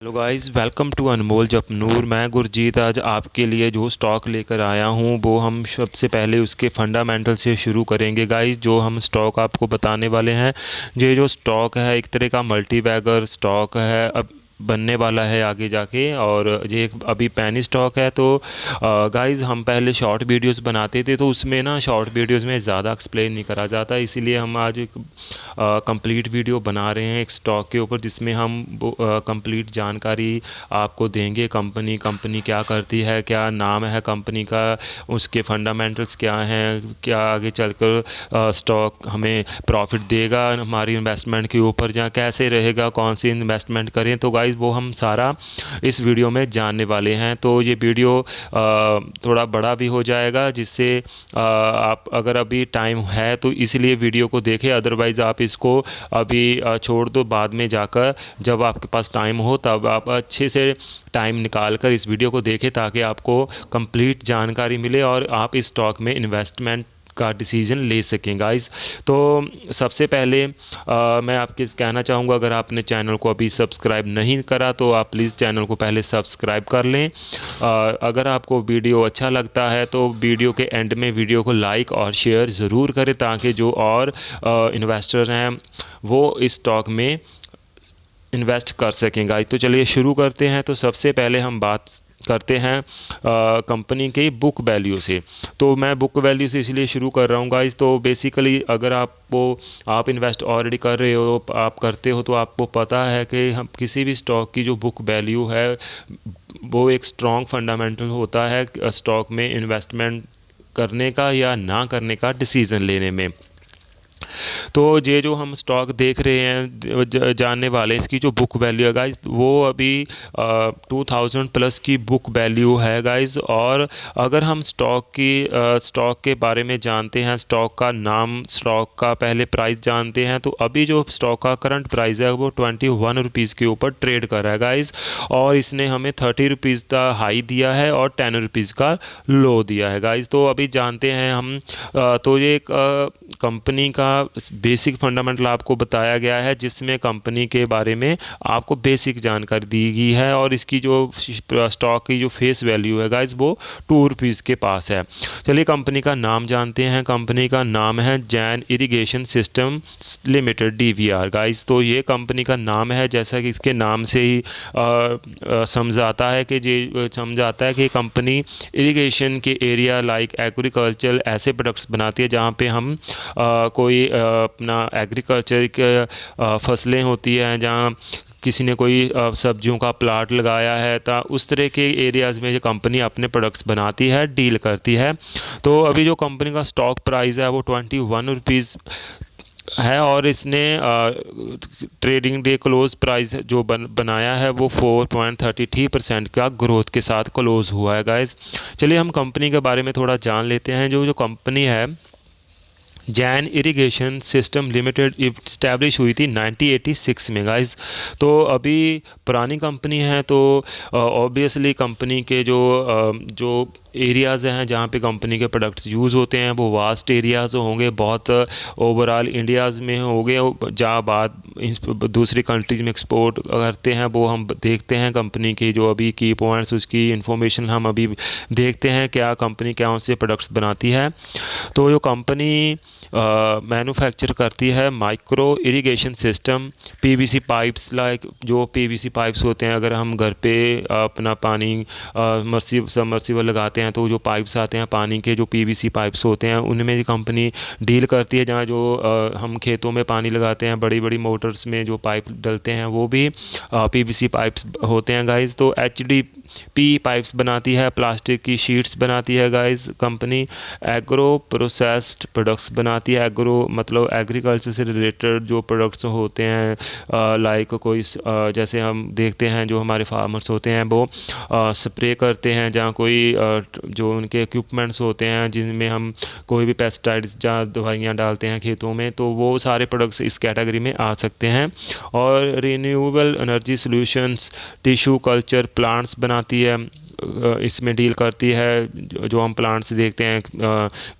Hello guys, welcome to अनमोल जपनूर। मैं गुरजीत आज आपके लिए जो स्टॉक लेकर आया हूँ वो हम सबसे पहले उसके फंडामेंटल से शुरू करेंगे गाइस। जो हम स्टॉक आपको बताने वाले हैं, ये जो स्टॉक है एक तरह का मल्टी बैगर स्टॉक है, अब बनने वाला है आगे जाके। और ये एक अभी पैनी स्टॉक है। तो गाइस, हम पहले शॉर्ट वीडियोस बनाते थे तो उसमें ना शॉर्ट वीडियोस में ज़्यादा एक्सप्लेन नहीं करा जाता, इसीलिए हम आज एक कंप्लीट वीडियो बना रहे हैं एक स्टॉक के ऊपर, जिसमें हम कंप्लीट जानकारी आपको देंगे। कंपनी कंपनी क्या करती है, क्या नाम है कंपनी का, उसके फंडामेंटल्स क्या हैं, क्या आगे चलकर स्टॉक हमें प्रॉफिट देगा हमारी इन्वेस्टमेंट के ऊपर, या कैसे रहेगा, कौन सी इन्वेस्टमेंट करें। तो गाइस, वो हम सारा इस वीडियो में जानने वाले हैं। तो ये वीडियो थोड़ा बड़ा भी हो जाएगा, जिससे आप अगर अभी टाइम है तो इसलिए वीडियो को देखें, अदरवाइज़ आप इसको अभी छोड़ दो। बाद में जाकर जब आपके पास टाइम हो तब आप अच्छे से टाइम निकाल कर इस वीडियो को देखें, ताकि आपको कंप्लीट जानकारी मिले और आप इस स्टॉक में इन्वेस्टमेंट का डिसीजन ले सकें गाइस। तो सबसे पहले मैं आपके कहना चाहूँगा, अगर आपने चैनल को अभी सब्सक्राइब नहीं करा तो आप प्लीज़ चैनल को पहले सब्सक्राइब कर लें। अगर आपको वीडियो अच्छा लगता है तो वीडियो के एंड में वीडियो को लाइक और शेयर ज़रूर करें, ताकि जो और इन्वेस्टर हैं वो इस स्टॉक में इन्वेस्ट कर सकें गाइस। तो चलिए शुरू करते हैं। तो सबसे पहले हम बात करते हैं कंपनी के बुक वैल्यू से। तो मैं बुक वैल्यू से इसलिए शुरू कर रहा हूँ गाइस। तो बेसिकली अगर आप इन्वेस्ट ऑलरेडी कर रहे हो, आप करते हो, तो आपको पता है कि हम किसी भी स्टॉक की जो बुक वैल्यू है वो एक स्ट्रॉन्ग फंडामेंटल होता है स्टॉक में इन्वेस्टमेंट करने का या ना करने का डिसीज़न लेने में। तो ये जो हम स्टॉक देख रहे हैं, जानने वाले हैं, इसकी जो बुक वैल्यू है गाइस, वो अभी 2000 प्लस की बुक वैल्यू है गाइस। और अगर हम स्टॉक के बारे में जानते हैं, स्टॉक का नाम, स्टॉक का पहले प्राइस जानते हैं, तो अभी जो स्टॉक का करंट प्राइस है वो 21 रुपीज़ के ऊपर ट्रेड कर रहा है गाइस। और इसने हमें 30 रुपीज़ का हाई दिया है और 10 रुपीज़ का लो दिया है गाइस। तो अभी जानते हैं हम, तो ये एक कंपनी का बेसिक फंडामेंटल आपको बताया गया है, जिसमें कंपनी के बारे में आपको बेसिक जानकारी दी गई है। और इसकी जो स्टॉक की जो फेस वैल्यू है गाइस वो 2 रुपीज़ के पास है। चलिए कंपनी का नाम जानते हैं। कंपनी का नाम है Jain irrigation system limited, DVR guys. तो ये कंपनी का नाम है, जैसा कि इसके नाम से ही समझाता है कि ये कंपनी इरिगेशन के एरिया लाइक एग्रीकल्चर ऐसे प्रोडक्ट्स बनाती है जहाँ पे हम कोई अपना एग्रीकल्चर के फसलें होती हैं, जहाँ किसी ने कोई सब्जियों का प्लाट लगाया है, तो उस तरह के एरियाज़ में जो कंपनी अपने प्रोडक्ट्स बनाती है, डील करती है। तो अभी जो कंपनी का स्टॉक प्राइस है वो 21 रुपीज़ है। और इसने ट्रेडिंग डे क्लोज प्राइस जो बनाया है वो 4.33% का ग्रोथ के साथ क्लोज हुआ है गाइस। चलिए हम कंपनी के बारे में थोड़ा जान लेते हैं। जो जो कंपनी है Jain irrigation system limited establish हुई थी 1986 में गाइस। तो अभी पुरानी कंपनी है, तो ऑब्वियसली कंपनी के जो एरियाज़ हैं जहाँ पे कंपनी के प्रोडक्ट्स यूज़ होते हैं वो वास्ट एरियाज़ होंगे, बहुत ओवरऑल इंडियाज़ में होंगे। जहाँ बात दूसरी कंट्रीज में एक्सपोर्ट करते हैं वो हम देखते हैं। कंपनी की जो अभी की पॉइंट्स, उसकी इंफॉर्मेशन हम अभी देखते हैं, क्या कंपनी क्या से प्रोडक्ट्स बनाती है। तो जो कंपनी मैन्युफैक्चर करती है micro irrigation system, PVC pipes, like जो PVC पाइप्स होते हैं, अगर हम घर पे अपना पानी सबमर्सिबल लगाते हैं तो जो पाइप्स आते हैं पानी के, जो PVC पाइप्स होते हैं, उनमें कंपनी डील करती है। जहाँ जो हम खेतों में पानी लगाते हैं, बड़ी बड़ी मोटर्स में जो पाइप डलते हैं वो भी PVC पाइप्स होते हैं गाइस। तो HDP पाइप्स बनाती है, प्लास्टिक की शीट्स बनाती है guys company. Agro processed products बनाती है। एग्रो मतलब एग्रीकल्चर से रिलेटेड जो प्रोडक्ट्स होते हैं, लाइक कोई जैसे हम देखते हैं जो हमारे फार्मर्स होते हैं वो स्प्रे करते हैं, जहाँ कोई जो उनके इक्विपमेंट्स होते हैं जिनमें हम कोई भी पेस्टिसाइड्स जहाँ दवाइयाँ डालते हैं खेतों में, तो वो सारे प्रोडक्ट्स इस कैटेगरी में आ सकते हैं। और renewable energy solutions tissue culture plants बनाती है। इसमें डील करती है। जो हम प्लांट्स देखते हैं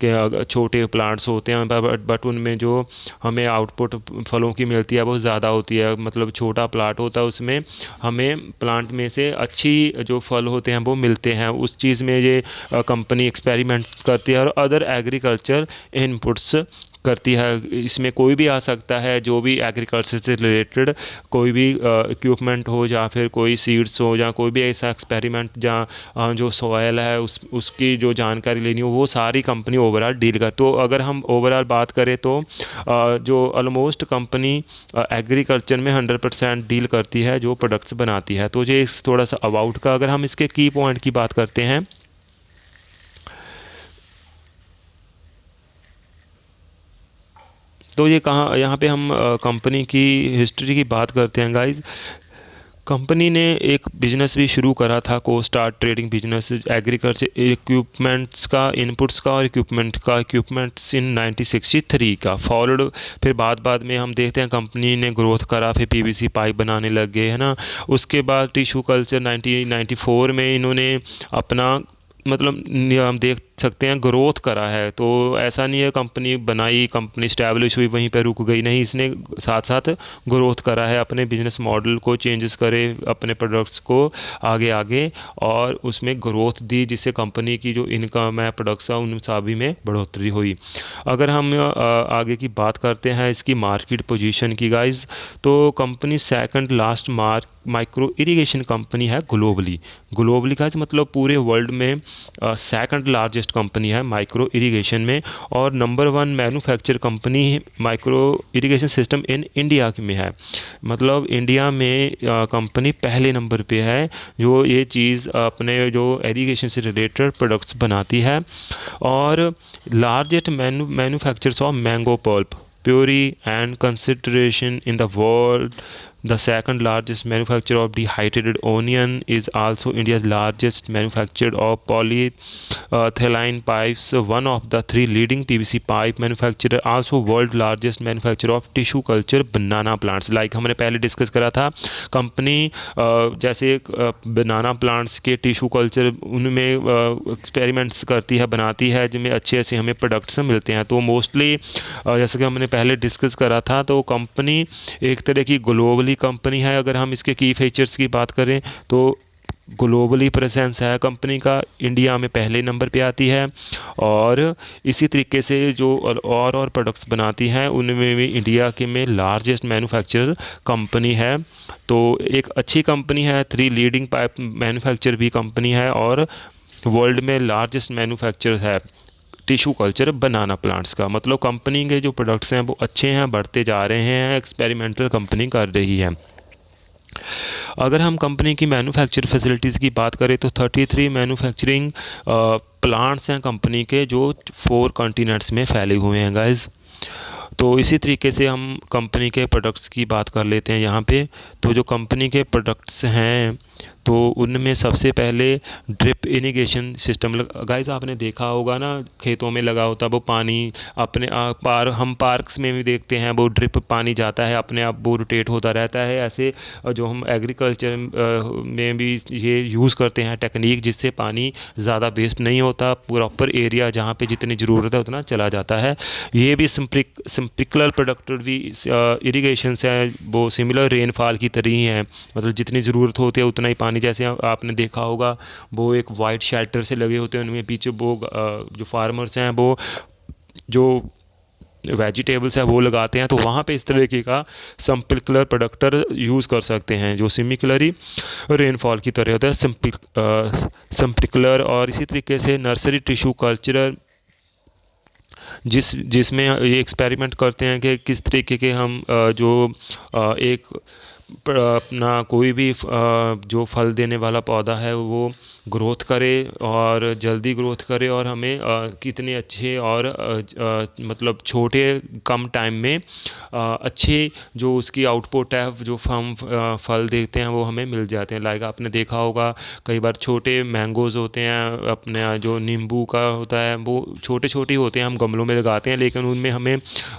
कि छोटे प्लांट्स होते हैं बट उनमें जो हमें आउटपुट फलों की मिलती है वो ज़्यादा होती है। मतलब छोटा प्लांट होता है, उसमें हमें प्लांट में से अच्छी जो फल होते हैं वो मिलते हैं। उस चीज़ में ये कंपनी एक्सपेरिमेंट्स करती है और अदर एग्रीकल्चर इनपुट्स करती है। इसमें कोई भी आ सकता है, जो भी एग्रीकल्चर से रिलेटेड कोई भी इक्विपमेंट हो या फिर कोई सीड्स हो या कोई भी ऐसा एक्सपेरिमेंट जहाँ जो सॉयल है उसकी जो जानकारी लेनी हो, वो सारी कंपनी ओवरऑल डील कर। तो अगर हम ओवरऑल बात करें तो जो ऑलमोस्ट कंपनी एग्रीकल्चर में 100% डील करती है, जो प्रोडक्ट्स बनाती है। तो ये थोड़ा सा अबाउट का, अगर हम इसके की पॉइंट की बात करते हैं तो ये कहाँ, यहाँ पे हम कंपनी की हिस्ट्री की बात करते हैं गाइज। कंपनी ने एक बिजनेस भी शुरू करा था, को start trading business agriculture equipments का, इनपुट्स का और इक्विपमेंट्स इन 1963 का फॉलोड। फिर बाद में हम देखते हैं कंपनी ने ग्रोथ करा, फिर पीवीसी पाइप बनाने लग गए, है ना। उसके बाद टिश्यू कल्चर 1994 में इन्होंने अपना मतलब हम देख सकते हैं ग्रोथ करा है। तो ऐसा नहीं है कंपनी बनाई, कंपनी स्टैब्लिश हुई वहीं पर रुक गई, नहीं, इसने साथ साथ ग्रोथ करा है, अपने बिजनेस मॉडल को चेंजेस करे, अपने प्रोडक्ट्स को आगे आगे और उसमें ग्रोथ दी, जिससे कंपनी की जो इनकम है, प्रोडक्ट्स है, उन सभी में बढ़ोतरी हुई। अगर हम आगे की बात करते हैं इसकी मार्केट पोजीशन की गाइज, तो company second last micro irrigation company है ग्लोबली गाइज, मतलब पूरे वर्ल्ड में सेकंड लार्जेस्ट कंपनी है माइक्रो इरिगेशन में। और number 1 manufacture company micro irrigation system in India में है। मतलब इंडिया में कंपनी पहले नंबर पे है जो ये चीज़ अपने जो इरिगेशन से रिलेटेड प्रोडक्ट्स बनाती है। और largest manufacturers of mango pulp puree and concentration in the world. The second largest manufacturer of dehydrated onion is also India's largest manufacturer of polyethylene pipes, one of the 3 leading PVC pipe manufacturer, also world largest manufacturer of tissue culture banana plants। Like हमने पहले discuss करा था, company जैसे बनाना plants के tissue culture उनमें experiments करती है, बनाती है, जिनमें अच्छे ऐसे हमें प्रोडक्ट्स मिलते हैं। तो मोस्टली जैसे कि हमने पहले डिस्कस करा था, तो कंपनी एक तरह की ग्लोबली कंपनी है। अगर हम इसके की फीचर्स की बात करें तो ग्लोबली प्रेजेंस है कंपनी का, इंडिया में पहले नंबर पे आती है। और इसी तरीके से जो और प्रोडक्ट्स बनाती हैं उनमें भी इंडिया के में लार्जेस्ट मैन्युफैक्चरर कंपनी है। तो एक अच्छी कंपनी है, 3 लीडिंग पाइप मैन्युफैक्चर भी कंपनी है और वर्ल्ड में लार्जेस्ट मैन्युफैक्चर है टिश्यू कल्चर बनाना प्लांट्स का। मतलब कंपनी के जो प्रोडक्ट्स हैं वो अच्छे हैं, बढ़ते जा रहे हैं, एक्सपेरिमेंटल कंपनी कर रही है। अगर हम कंपनी की मैन्युफैक्चर फैसिलिटीज़ की बात करें तो 33 मैन्युफैक्चरिंग प्लांट्स हैं कंपनी के, जो 4 कॉन्टिनेंट्स में फैले हुए हैं गाइज। तो इसी तरीके से हम कंपनी के प्रोडक्ट्स की बात कर लेते हैं यहाँ पे। तो जो कंपनी के प्रोडक्ट्स हैं तो उनमें सबसे पहले ड्रिप इरिगेशन सिस्टम गाइस, आपने देखा होगा ना, खेतों में लगा होता है वो पानी अपने हम पार्क्स में भी देखते हैं, वो ड्रिप पानी जाता है अपने आप, वो रोटेट होता रहता है। ऐसे जो हम एग्रीकल्चर में भी ये यूज़ करते हैं टेक्निक, जिससे पानी ज़्यादा वेस्ट नहीं होता, प्रॉपर एरिया जहाँ पे जितनी ज़रूरत है उतना चला जाता है। ये भी सिंप्लिकल प्रोडक्टेड भी इरिगेशन है, वो सिमिलर रेनफॉल की तरह ही है। मतलब जितनी ज़रूरत होती है उतना ही पानी, जैसे आपने देखा होगा वो एक वाइट शेल्टर से लगे होते हैं, उनमें पीछे वो जो फार्मर्स हैं वो जो वेजिटेबल्स है वो लगाते हैं, तो वहाँ पे इस तरीके का स्प्रिंकलर प्रोडक्टर यूज़ कर सकते हैं जो सिमिलरली रेनफॉल की तरह होता है स्प्रिंकलर। और इसी तरीके से नर्सरी टिश्यू कल्चर, जिसमें ये एक्सपेरिमेंट करते हैं कि किस तरीके के हम जो एक अपना कोई भी जो फल देने वाला पौधा है वो ग्रोथ करे और जल्दी ग्रोथ करे, और हमें कितने अच्छे और मतलब छोटे कम टाइम में अच्छे जो उसकी आउटपुट है, जो हम फल देखते हैं वो हमें मिल जाते हैं। लाइक आपने देखा होगा कई बार छोटे मैंगोज़ होते हैं, अपने जो नींबू का होता है वो छोटे छोटे होते हैं, हम गमलों में लगाते हैं, लेकिन उनमें हमें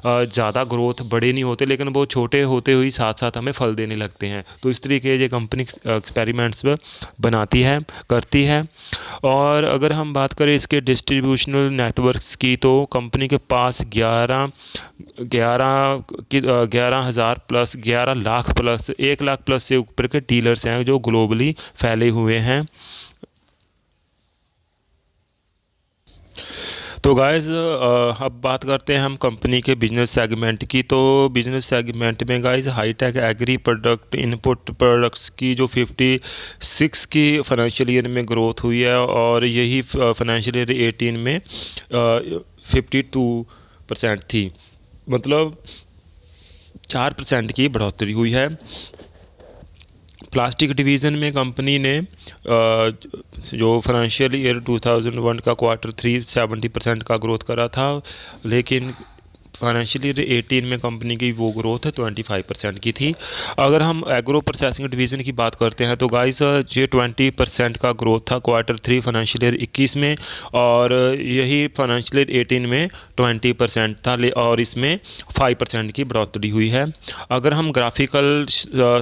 ज़्यादा ग्रोथ बड़े नहीं होते, लेकिन वो छोटे होते हुए साथ साथ हमें फल देने लगते हैं। तो इस तरीके ये कंपनी एक्सपेरिमेंट्स बनाती है, करती है। और अगर हम बात करें इसके डिस्ट्रीब्यूशनल नेटवर्क्स की, तो कंपनी के पास 11,000 plus 11 lakh plus 1 lakh plus से ऊपर के डीलर्स हैं जो ग्लोबली फैले हुए हैं। तो गाइस अब बात करते हैं हम कंपनी के बिजनेस सेगमेंट की। तो बिजनेस सेगमेंट में guys high tech agri product input products की जो 56 की फाइनेंशियल ईयर में ग्रोथ हुई है, और यही फाइनेंशियल ईयर 18 में 52% थी, मतलब 4% की बढ़ोतरी हुई है। प्लास्टिक डिवीज़न में कंपनी ने जो फाइनेंशियल ईयर 2001 का Q3 70% का ग्रोथ करा था, लेकिन फाइनेंशियल ईयर 18 में कंपनी की वो ग्रोथ 25% की थी। अगर हम एग्रो प्रोसेसिंग डिवीज़न की बात करते हैं तो गाइस ये 20% का ग्रोथ था Q3 फाइनेंशियल ईयर 21 में, और यही फाइनेंशियल ईयर 18 में 20% था, और इसमें 5% की बढ़ोतरी हुई है। अगर हम ग्राफिकल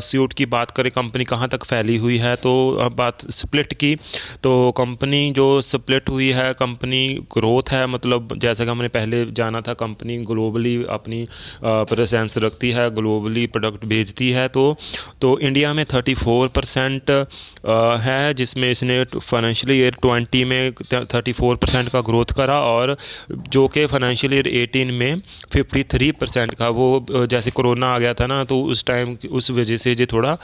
सूट की बात करें कंपनी कहाँ तक फैली हुई है, तो अब बात स्प्लिट की, तो कंपनी जो स्प्लिट हुई है, कंपनी ग्रोथ है, मतलब जैसा कि हमने पहले जाना था कंपनी ग्लोबली अपनी प्रेजेंस रखती है, ग्लोबली प्रोडक्ट भेजती है। तो इंडिया में 34% है, जिसमें इसने फाइनेंशियल ईयर 20 में 34% का ग्रोथ करा, और जो कि फाइनेंशियल ईयर 18 में 53% का, वो जैसे कोरोना आ गया था ना, तो उस टाइम उस वजह से ये थोड़ा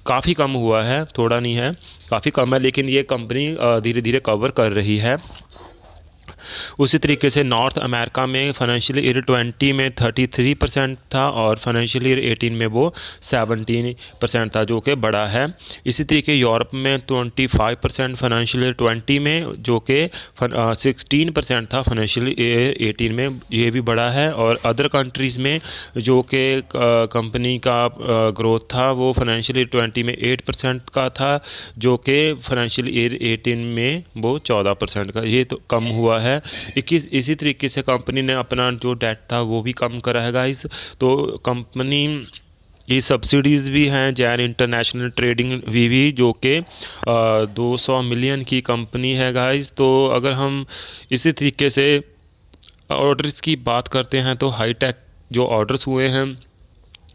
काफ़ी कम हुआ है, थोड़ा नहीं है, काफ़ी कम है, लेकिन ये कंपनी धीरे धीरे कवर कर रही है। उसी तरीके से नॉर्थ अमेरिका में फाइनेंशियल ईयर 20 में 33% था, और फाइनेंशियल ईयर 18 में वो 17% था, जो कि बड़ा है। इसी तरीके यूरोप में 25% फाइनेंशियल ईयर 20 में, जो कि 16% था फाइनेंशियल ईयर 18 में, ये भी बड़ा है। और अदर कंट्रीज़ में जो कि कंपनी का ग्रोथ था वो फाइनेंशियल ईयर 20 में 8% का था, जो कि फाइनेंशियल ईयर 18 में वो 14% का, ये तो कम हुआ है। 21 इसी तरीके से कंपनी ने अपना जो डेट था वो भी कम करा है गाइस। तो कंपनी की सब्सिडीज़ भी हैं, जैन इंटरनेशनल ट्रेडिंग वीवी, जो कि 200 मिलियन की कंपनी है गाइस। तो अगर हम इसी तरीके से ऑर्डर्स की बात करते हैं, तो हाईटेक जो ऑर्डर्स हुए हैं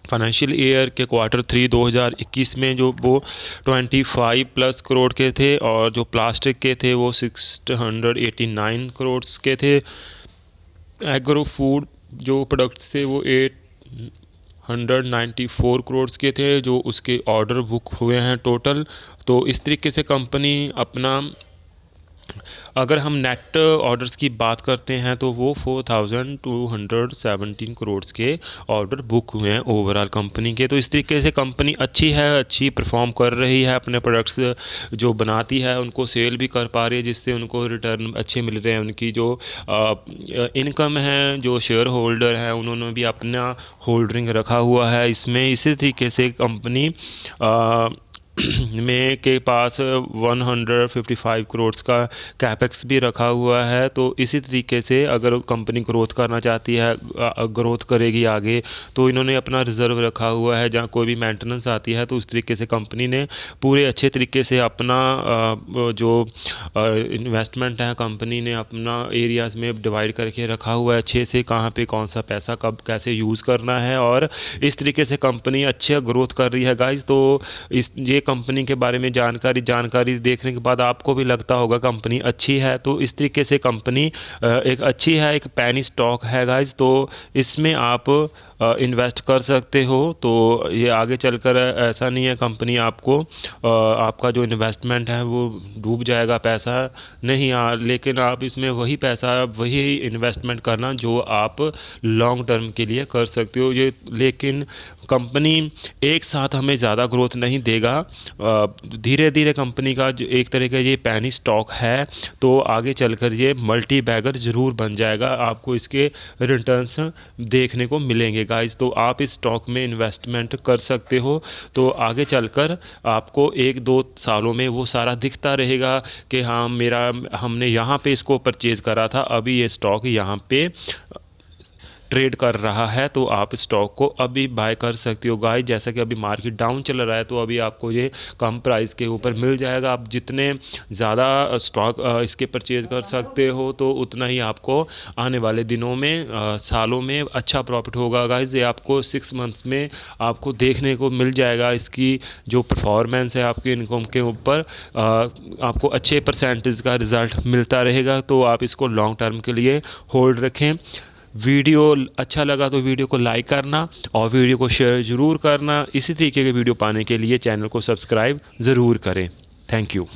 फाइनेंशियल ईयर के Q3 2021 में, जो वो 25+ करोड़ के थे, और जो प्लास्टिक के थे वो 689 करोड़ के थे। एग्रो फूड जो प्रोडक्ट्स थे वो 894 करोड़ के थे, जो उसके ऑर्डर बुक हुए हैं टोटल। तो इस तरीके से कंपनी अपना, अगर हम नेट ऑर्डर्स की बात करते हैं तो वो 4217 करोड़ के ऑर्डर बुक हुए हैं ओवरऑल कंपनी के। तो इस तरीके से कंपनी अच्छी है, अच्छी परफॉर्म कर रही है, अपने प्रोडक्ट्स जो बनाती है उनको सेल भी कर पा रही है, जिससे उनको रिटर्न अच्छे मिल रहे हैं। उनकी जो इनकम है, जो शेयर होल्डर हैं उन्होंने भी अपना होल्डिंग रखा हुआ है इसमें। इसी तरीके से कंपनी में के पास 155 करोड़ का कैपेक्स भी रखा हुआ है। तो इसी तरीके से अगर कंपनी ग्रोथ करना चाहती है, ग्रोथ करेगी आगे, तो इन्होंने अपना रिज़र्व रखा हुआ है, जहाँ कोई भी मेंटेनेंस आती है तो उस तरीके से कंपनी ने पूरे अच्छे तरीके से अपना जो इन्वेस्टमेंट है कंपनी ने अपना एरियाज़ में डिवाइड करके रखा हुआ है अच्छे से, कहाँ पे कौन सा पैसा कब कैसे यूज़ करना है, और इस तरीके से कंपनी अच्छे ग्रोथ कर रही है गाइस। तो ये कंपनी के बारे में जानकारी देखने के बाद आपको भी लगता होगा कंपनी अच्छी है। तो इस तरीके से कंपनी एक अच्छी है, एक पैनी स्टॉक है गाइस। तो इसमें आप इन्वेस्ट कर सकते हो। तो ये आगे चलकर ऐसा नहीं है कंपनी आपको आपका जो इन्वेस्टमेंट है वो डूब जाएगा पैसा नहीं, लेकिन आप इसमें वही पैसा वही इन्वेस्टमेंट करना जो आप लॉन्ग टर्म के लिए कर सकते हो। ये लेकिन कंपनी एक साथ हमें ज़्यादा ग्रोथ नहीं देगा, धीरे धीरे कंपनी का जो एक तरह का ये पैनी स्टॉक है, तो आगे चलकर ये मल्टी बैगर ज़रूर बन जाएगा, आपको इसके रिटर्न्स देखने को मिलेंगे गाइस। तो आप इस स्टॉक में इन्वेस्टमेंट कर सकते हो, तो आगे चलकर आपको 1-2 सालों में वो सारा दिखता रहेगा कि हाँ हमने यहाँ पे इसको परचेज़ करा था, अभी ये स्टॉक यहाँ पे ट्रेड कर रहा है, तो आप स्टॉक को अभी बाय कर सकते हो गाइस। जैसा कि अभी मार्केट डाउन चल रहा है तो अभी आपको ये कम प्राइस के ऊपर मिल जाएगा। आप जितने ज़्यादा स्टॉक इसके परचेज कर सकते हो तो उतना ही आपको आने वाले दिनों में सालों में अच्छा प्रॉफिट होगा गाइस। ये आपको 6 मंथ्स में आपको देखने को मिल जाएगा। इसकी जो परफॉर्मेंस है आपके इनकम के ऊपर आपको अच्छे परसेंटेज का रिज़ल्ट मिलता रहेगा। तो आप इसको लॉन्ग टर्म के लिए होल्ड रखें। वीडियो अच्छा लगा तो वीडियो को लाइक करना और वीडियो को शेयर ज़रूर करना। इसी तरीके के वीडियो पाने के लिए चैनल को सब्सक्राइब ज़रूर करें। Thank you.